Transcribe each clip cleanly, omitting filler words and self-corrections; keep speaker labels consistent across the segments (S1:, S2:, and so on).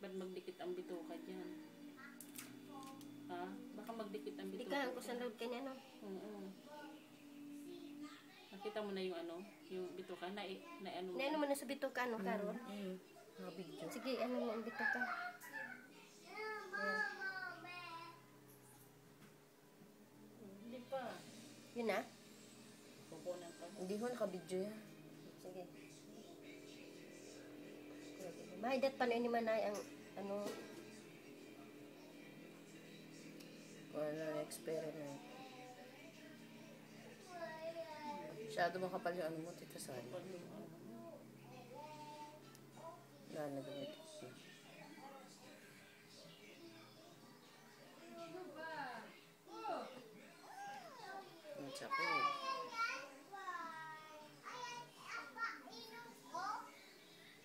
S1: Ba't magdikit ang bituka dyan? Ha? Baka magdikit ang bituka.
S2: Ikaw, kung saan load ka niya, no?
S1: Oo. Nakita mo na yung ano? Yung bituka? Na ano?
S2: Naano mo na sa bituka, ano, Karol?
S3: Video.
S2: Sige, ano mo ang bituka. Ayan.
S1: Hindi pa.
S2: Yun na?
S1: Pupunan pa.
S3: Hindi ko naka-video yan.
S2: Sige. Mahidat pa na ni Manay ang, ano,
S3: Wala na experiment. Masyado makapal yung ano mo, Tita Sally. Wala na gamit. Ang sakit.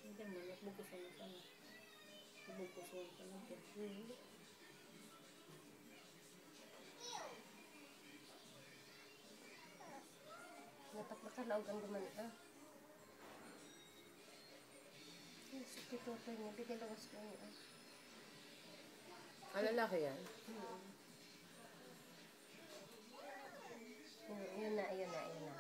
S1: Hindi mo, nagbukusan mo sana. Nagbukusan ka na.
S2: dapat makalaog ang duman, ah. Ay, sakit ito niya. Bigay lawas ko niya, ah.
S3: Ah, lalaki yan?
S2: Yun na, yun na, yun na.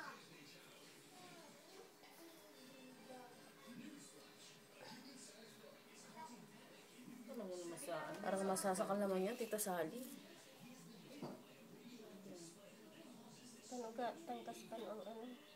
S1: Ano mo naman sa ano?
S3: Parang masasakal naman yan, Tita Sally.
S2: Paano ka, tangkas pa ang ano.